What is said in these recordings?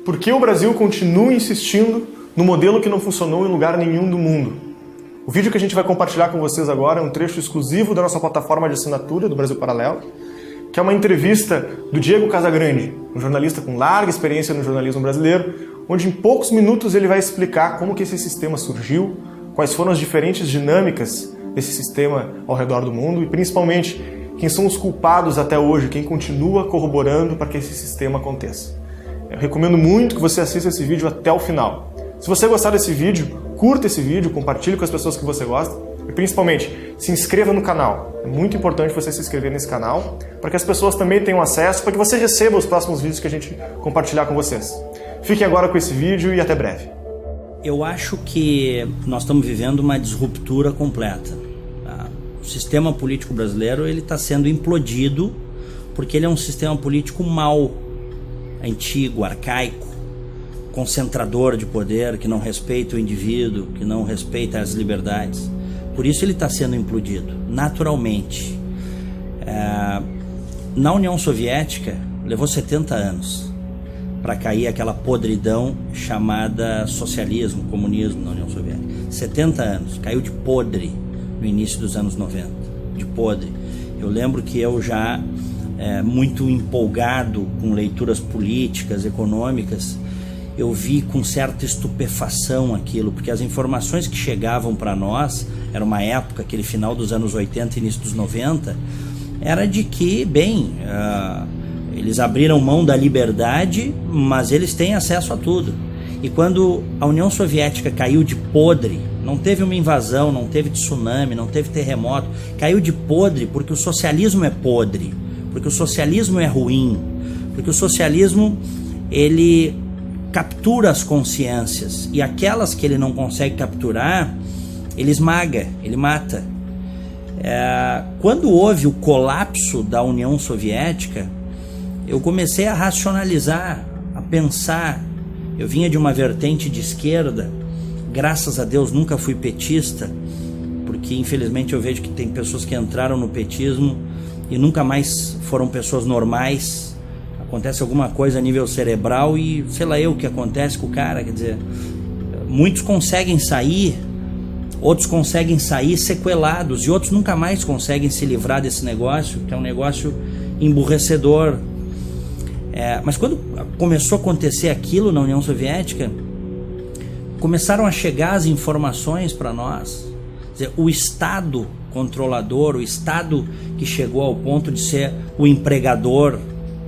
Por que o Brasil continua insistindo no modelo que não funcionou em lugar nenhum do mundo? O vídeo que a gente vai compartilhar com vocês agora é um trecho exclusivo da nossa plataforma de assinatura do Brasil Paralelo, que é uma entrevista do Diego Casagrande, um jornalista com larga experiência no jornalismo brasileiro, onde em poucos minutos ele vai explicar como que esse sistema surgiu, quais foram as diferentes dinâmicas desse sistema ao redor do mundo e, principalmente, quem são os culpados até hoje, quem continua corroborando para que esse sistema aconteça. Eu recomendo muito que você assista esse vídeo até o final. Se você gostar desse vídeo, curta esse vídeo, compartilhe com as pessoas que você gosta e, principalmente, se inscreva no canal. É muito importante você se inscrever nesse canal para que as pessoas também tenham acesso, para que você receba os próximos vídeos que a gente compartilhar com vocês. Fiquem agora com esse vídeo e até breve. Eu acho que nós estamos vivendo uma disruptura completa. O sistema político brasileiro está sendo implodido porque ele é um sistema político mau, antigo, arcaico, concentrador de poder, que não respeita o indivíduo, que não respeita as liberdades. Por isso ele está sendo implodido, naturalmente. Na União Soviética, levou 70 anos para cair aquela podridão chamada socialismo, comunismo na União Soviética. 70 anos, caiu de podre no início dos anos 90, de podre. Eu lembro que eu já, muito empolgado com leituras políticas, econômicas, eu vi com certa estupefação aquilo, porque as informações que chegavam para nós, era uma época, aquele final dos anos 80 início dos 90, era de que, eles abriram mão da liberdade, mas eles têm acesso a tudo. E quando a União Soviética caiu de podre, não teve uma invasão, não teve tsunami, não teve terremoto, caiu de podre porque o socialismo é podre, porque o socialismo é ruim, porque o socialismo, ele captura as consciências, e aquelas que ele não consegue capturar, ele esmaga, ele mata. Quando houve o colapso da União Soviética, eu comecei a racionalizar, a pensar. Eu vinha de uma vertente de esquerda, graças a Deus nunca fui petista, porque infelizmente eu vejo que tem pessoas que entraram no petismo e nunca mais foram pessoas normais. Acontece alguma coisa a nível cerebral e sei lá eu o que acontece com o cara, quer dizer, muitos conseguem sair, outros conseguem sair sequelados e outros nunca mais conseguem se livrar desse negócio, que é um negócio emburrecedor. Mas quando começou a acontecer aquilo na União Soviética, começaram a chegar as informações para nós. Quer dizer, o Estado controlador, o Estado que chegou ao ponto de ser o empregador,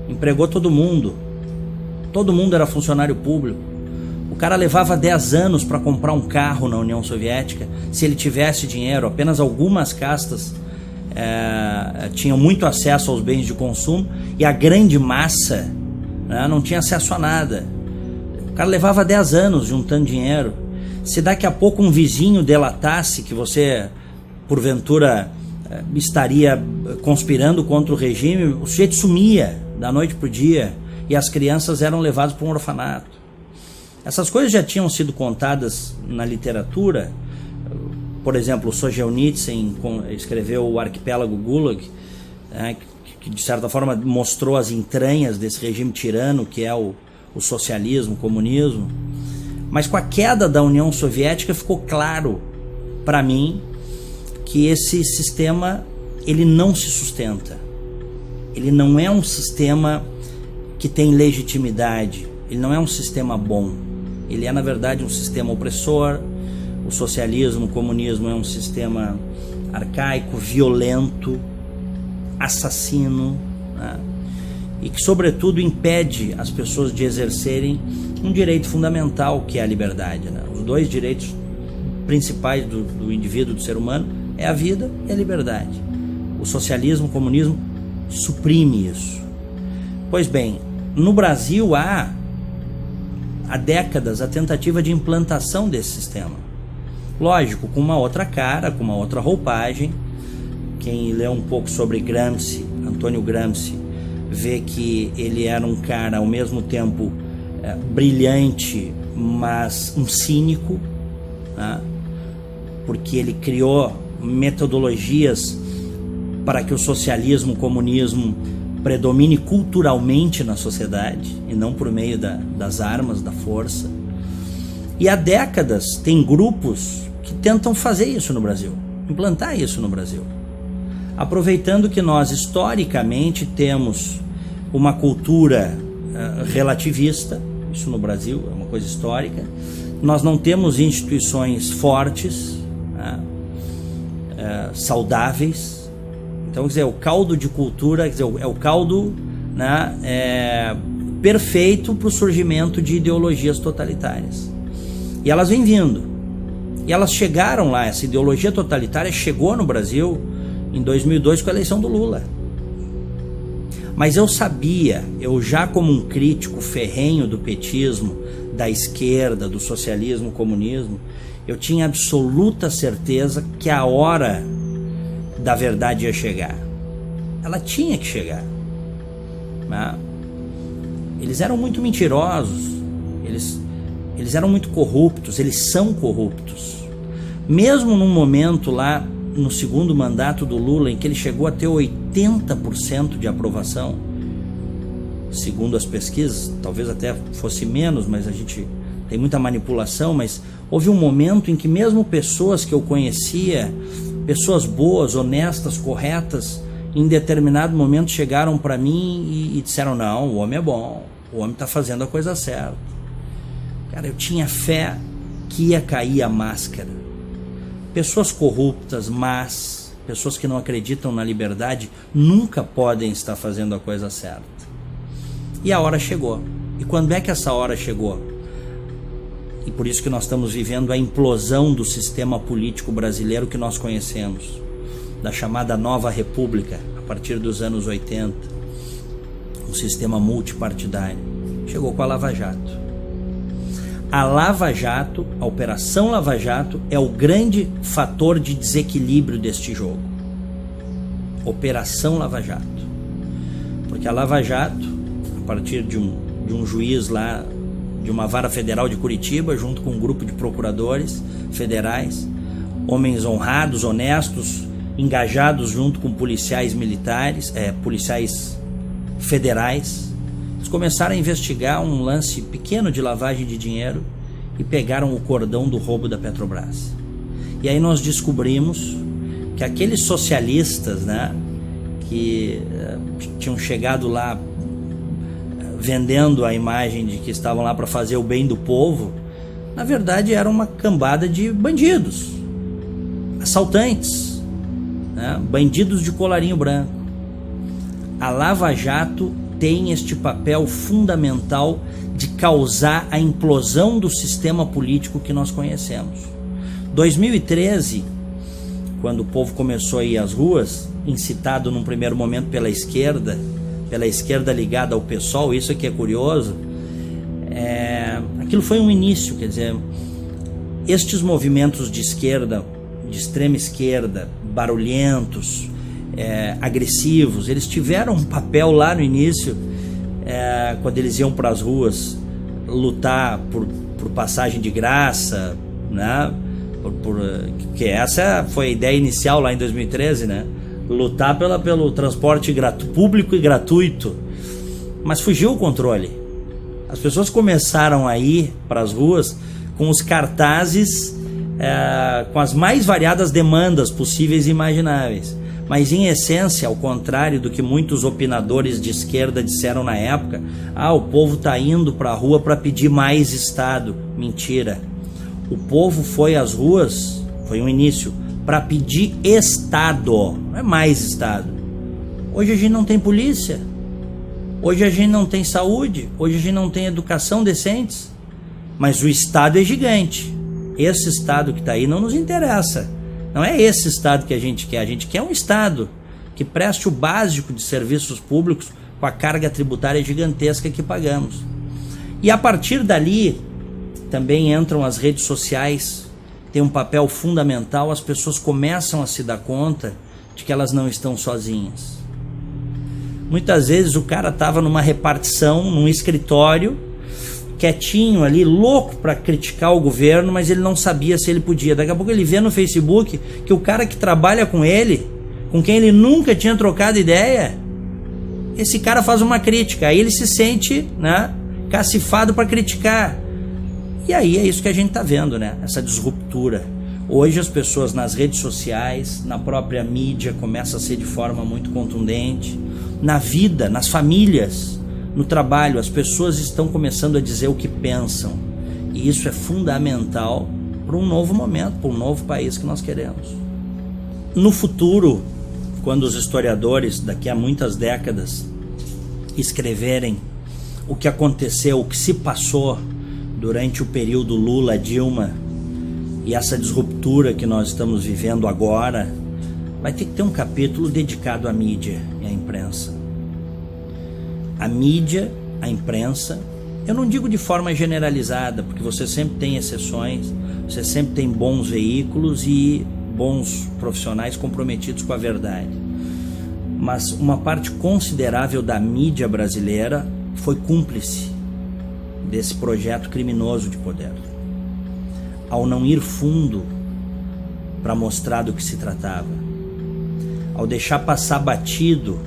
empregou todo mundo era funcionário público. O cara levava 10 anos para comprar um carro na União Soviética, se ele tivesse dinheiro. Apenas algumas castas tinham muito acesso aos bens de consumo e a grande massa, não tinha acesso a nada. O cara levava 10 anos juntando dinheiro. Se daqui a pouco um vizinho delatasse que você, porventura, estaria conspirando contra o regime, o sujeito sumia da noite para o dia e as crianças eram levadas para um orfanato. Essas coisas já tinham sido contadas na literatura. Por exemplo, o Solzhenitsyn escreveu o Arquipélago Gulag, que de certa forma mostrou as entranhas desse regime tirano que é o socialismo, o comunismo. Mas com a queda da União Soviética ficou claro para mim que esse sistema, ele não se sustenta. Ele não é um sistema que tem legitimidade, ele não é um sistema bom. Ele é, na verdade, um sistema opressor. O socialismo, o comunismo é um sistema arcaico, violento, assassino, e que, sobretudo, impede as pessoas de exercerem um direito fundamental, que é a liberdade. Os dois direitos principais do indivíduo, do ser humano, é a vida e a liberdade. O socialismo, o comunismo suprime isso. Pois bem, no Brasil há décadas a tentativa de implantação desse sistema. Lógico, com uma outra cara, com uma outra roupagem. Quem lê um pouco sobre Gramsci, Antônio Gramsci, vê que ele era um cara ao mesmo tempo brilhante, mas um cínico, porque ele criou metodologias para que o socialismo, o comunismo predomine culturalmente na sociedade e não por meio das armas, da força. E há décadas tem grupos que tentam fazer isso no Brasil, implantar isso no Brasil, aproveitando que nós historicamente temos uma cultura relativista. Isso no Brasil é uma coisa histórica. Nós não temos instituições fortes, né, saudáveis. Então, quer dizer, o caldo de cultura, quer dizer, é o caldo, né, perfeito para o surgimento de ideologias totalitárias. E elas vêm vindo. E elas chegaram lá, essa ideologia totalitária chegou no Brasil em 2002 com a eleição do Lula. Mas eu sabia, eu já como um crítico ferrenho do petismo, da esquerda, do socialismo, comunismo, eu tinha absoluta certeza que a hora da verdade ia chegar. Ela tinha que chegar. Né? Eles eram muito mentirosos, eles eram muito corruptos, eles são corruptos. Mesmo num momento lá, no segundo mandato do Lula, em que ele chegou a ter 80% de aprovação, segundo as pesquisas, talvez até fosse menos, mas a gente tem muita manipulação, mas houve um momento em que mesmo pessoas que eu conhecia, pessoas boas, honestas, corretas, em determinado momento chegaram para mim e disseram: não, o homem é bom, o homem está fazendo a coisa certa. Cara, eu tinha fé que ia cair a máscara. Pessoas corruptas, más, pessoas que não acreditam na liberdade, nunca podem estar fazendo a coisa certa. E a hora chegou. E quando é que essa hora chegou? E por isso que nós estamos vivendo a implosão do sistema político brasileiro que nós conhecemos, da chamada Nova República, a partir dos anos 80, um sistema multipartidário. Chegou com a Lava Jato. A Lava Jato, a Operação Lava Jato, é o grande fator de desequilíbrio deste jogo. Operação Lava Jato. Porque a Lava Jato, a partir de um juiz lá, de uma vara federal de Curitiba, junto com um grupo de procuradores federais, homens honrados, honestos, engajados junto com policiais militares, policiais federais, eles começaram a investigar um lance pequeno de lavagem de dinheiro e pegaram o cordão do roubo da Petrobras. E aí nós descobrimos que aqueles socialistas, né, que tinham chegado lá vendendo a imagem de que estavam lá para fazer o bem do povo, na verdade era uma cambada de bandidos, assaltantes, né, bandidos de colarinho branco. A Lava Jato tem este papel fundamental de causar a implosão do sistema político que nós conhecemos. 2013, quando o povo começou a ir às ruas, incitado num primeiro momento pela esquerda ligada ao PSOL, isso aqui é curioso, aquilo foi um início, quer dizer, estes movimentos de esquerda, de extrema esquerda, barulhentos, agressivos, eles tiveram um papel lá no início, quando eles iam para as ruas lutar por passagem de graça, né? Que essa foi a ideia inicial lá em 2013, né? Lutar pelo transporte público e gratuito, mas fugiu o controle. As pessoas começaram a ir para as ruas com os cartazes, com as mais variadas demandas possíveis e imagináveis. Mas em essência, ao contrário do que muitos opinadores de esquerda disseram na época, o povo está indo para a rua para pedir mais Estado. Mentira. O povo foi às ruas, foi um início, para pedir Estado, não é mais Estado. Hoje a gente não tem polícia, hoje a gente não tem saúde, hoje a gente não tem educação decentes, mas o Estado é gigante. Esse Estado que está aí não nos interessa. Não é esse Estado que a gente quer um Estado que preste o básico de serviços públicos com a carga tributária gigantesca que pagamos. E a partir dali também entram as redes sociais, tem um papel fundamental, as pessoas começam a se dar conta de que elas não estão sozinhas. Muitas vezes o cara estava numa repartição, num escritório, quietinho ali, louco para criticar o governo, mas ele não sabia se ele podia. Daqui a pouco ele vê no Facebook que o cara que trabalha com ele, com quem ele nunca tinha trocado ideia, esse cara faz uma crítica, aí ele se sente, né, cacifado para criticar. E aí é isso que a gente está vendo, né? Essa disruptura. Hoje as pessoas nas redes sociais, na própria mídia, começa a ser de forma muito contundente. Na vida, nas famílias, no trabalho, as pessoas estão começando a dizer o que pensam. E isso é fundamental para um novo momento, para um novo país que nós queremos. No futuro, quando os historiadores, daqui a muitas décadas, escreverem o que aconteceu, o que se passou durante o período Lula-Dilma, e essa disruptura que nós estamos vivendo agora, vai ter que ter um capítulo dedicado à mídia e à imprensa. A mídia, a imprensa, eu não digo de forma generalizada, porque você sempre tem exceções, você sempre tem bons veículos e bons profissionais comprometidos com a verdade. Mas uma parte considerável da mídia brasileira foi cúmplice desse projeto criminoso de poder, ao não ir fundo para mostrar do que se tratava, ao deixar passar batido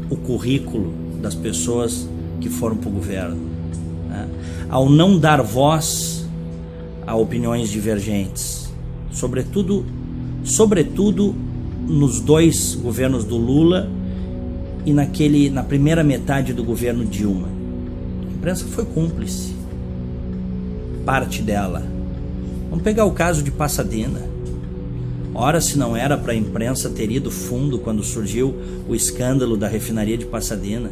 o currículo das pessoas que foram para o governo, né? Ao não dar voz a opiniões divergentes, sobretudo nos dois governos do Lula e na primeira metade do governo Dilma. A imprensa foi cúmplice, parte dela. Vamos pegar o caso de Pasadena. Ora, se não era para a imprensa ter ido fundo quando surgiu o escândalo da refinaria de Pasadena,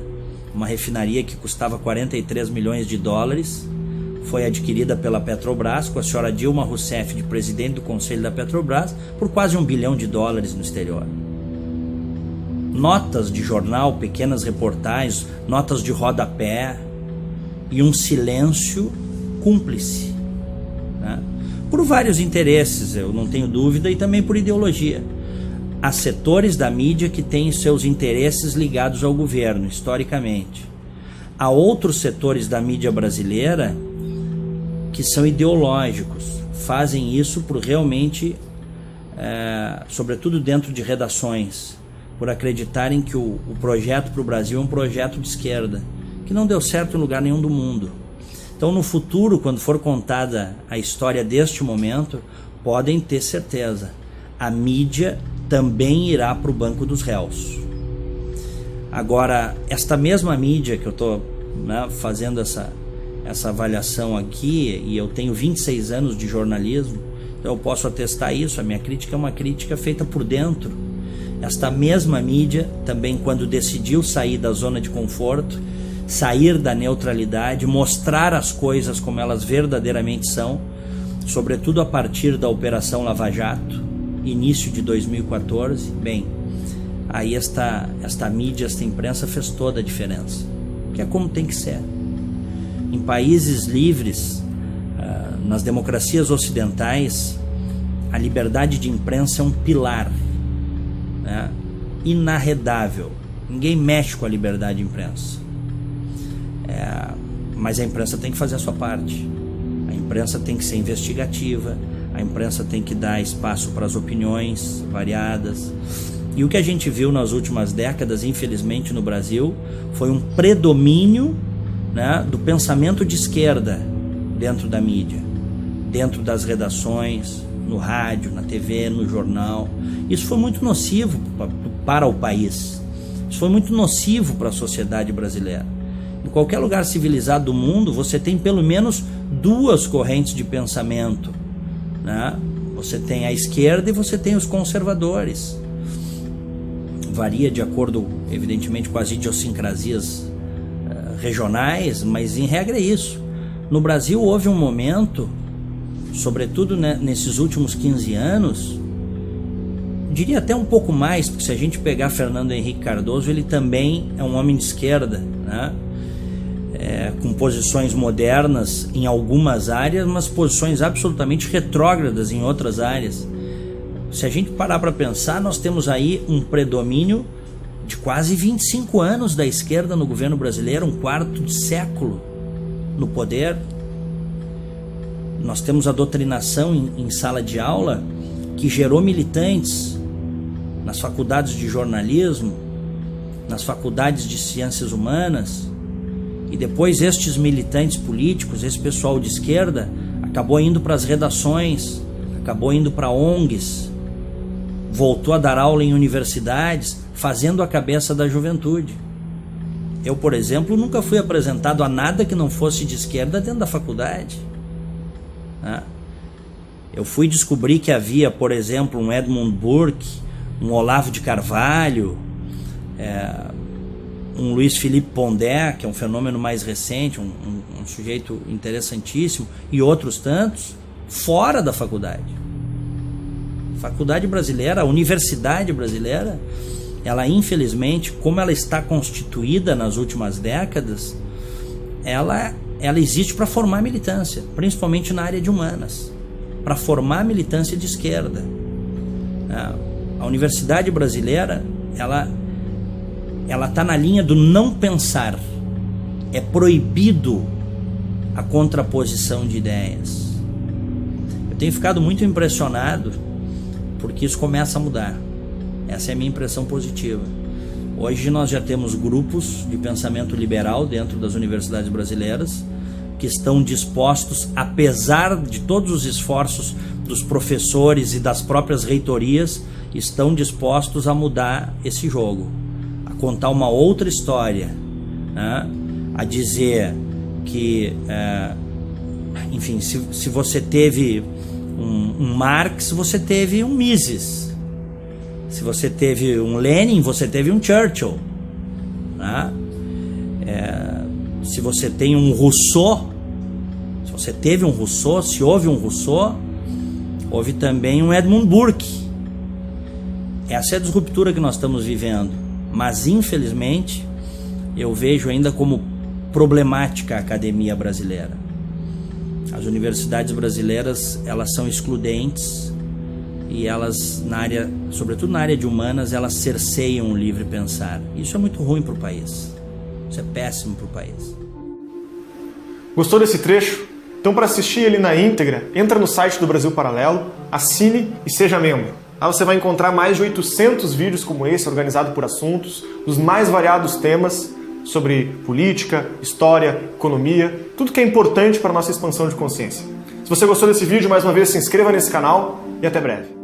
uma refinaria que custava 43 milhões de dólares, foi adquirida pela Petrobras, com a senhora Dilma Rousseff de presidente do conselho da Petrobras, por quase $1 bilhão no exterior. Notas de jornal, pequenas reportagens, notas de rodapé e um silêncio cúmplice, né? Por vários interesses, eu não tenho dúvida, e também por ideologia. Há setores da mídia que têm seus interesses ligados ao governo, historicamente. Há outros setores da mídia brasileira que são ideológicos, fazem isso por realmente, sobretudo dentro de redações, por acreditarem que o projeto para o Brasil é um projeto de esquerda, que não deu certo em lugar nenhum do mundo. Então, no futuro, quando for contada a história deste momento, podem ter certeza, a mídia também irá para o banco dos réus. Agora, esta mesma mídia que eu estou, né, fazendo essa avaliação aqui, e eu tenho 26 anos de jornalismo, então eu posso atestar isso, a minha crítica é uma crítica feita por dentro. Esta mesma mídia também, quando decidiu sair da zona de conforto, sair da neutralidade, mostrar as coisas como elas verdadeiramente são, sobretudo a partir da Operação Lava Jato, início de 2014, bem, aí esta mídia, esta imprensa fez toda a diferença, que é como tem que ser. Em países livres, nas democracias ocidentais, a liberdade de imprensa é um pilar, né, inarredável. Ninguém mexe com a liberdade de imprensa. Mas a imprensa tem que fazer a sua parte. A imprensa tem que ser investigativa, a imprensa tem que dar espaço para as opiniões variadas. E o que a gente viu nas últimas décadas, infelizmente, no Brasil, foi um predomínio, né, do pensamento de esquerda dentro da mídia, dentro das redações, no rádio, na TV, no jornal. Isso foi muito nocivo para o país. Isso foi muito nocivo para a sociedade brasileira. Em qualquer lugar civilizado do mundo, você tem pelo menos duas correntes de pensamento, né? Você tem a esquerda e você tem os conservadores. Varia de acordo, evidentemente, com as idiosincrasias regionais, mas em regra é isso. No Brasil houve um momento, sobretudo, né, nesses últimos 15 anos, diria até um pouco mais, porque se a gente pegar Fernando Henrique Cardoso, ele também é um homem de esquerda, né? Com posições modernas em algumas áreas, mas posições absolutamente retrógradas em outras áreas. Se a gente parar para pensar, nós temos aí um predomínio de quase 25 anos da esquerda no governo brasileiro, um quarto de século no poder. Nós temos a doutrinação em sala de aula que gerou militantes nas faculdades de jornalismo nas faculdades de ciências humanas, e depois estes militantes políticos, esse pessoal de esquerda, acabou indo para as redações, acabou indo para ONGs, voltou a dar aula em universidades, fazendo a cabeça da juventude. Eu, por exemplo, nunca fui apresentado a nada que não fosse de esquerda dentro da faculdade. Eu fui descobrir que havia, por exemplo, um Edmund Burke, um Olavo de Carvalho, um Luiz Felipe Pondé, que é um fenômeno mais recente, um sujeito interessantíssimo, e outros tantos, fora da faculdade. A faculdade brasileira, a universidade brasileira, ela infelizmente, como ela está constituída nas últimas décadas, ela existe para formar militância, principalmente na área de humanas, para formar militância de esquerda. A universidade brasileira, ela está na linha do não pensar. É proibido a contraposição de ideias. Eu tenho ficado muito impressionado porque isso começa a mudar. Essa é a minha impressão positiva. Hoje nós já temos grupos de pensamento liberal dentro das universidades brasileiras que estão dispostos, apesar de todos os esforços dos professores e das próprias reitorias, estão dispostos a mudar esse jogo, a contar uma outra história, né? A dizer que, enfim, se você teve um Marx, você teve um Mises. Se você teve um Lenin, você teve um Churchill, né? Se você tem um Rousseau, se você teve um Rousseau, se houve um Rousseau, houve também um Edmund Burke. Essa é a disruptura que nós estamos vivendo, mas infelizmente eu vejo ainda como problemática a academia brasileira. As universidades brasileiras, elas são excludentes e elas, sobretudo na área de humanas, elas cerceiam o livre pensar. Isso é muito ruim para o país. Isso é péssimo para o país. Gostou desse trecho? Então, para assistir ele na íntegra, entra no site do Brasil Paralelo, assine e seja membro. Lá você vai encontrar mais de 800 vídeos como esse, organizados por assuntos, dos mais variados temas sobre política, história, economia, tudo que é importante para a nossa expansão de consciência. Se você gostou desse vídeo, mais uma vez se inscreva nesse canal e até breve.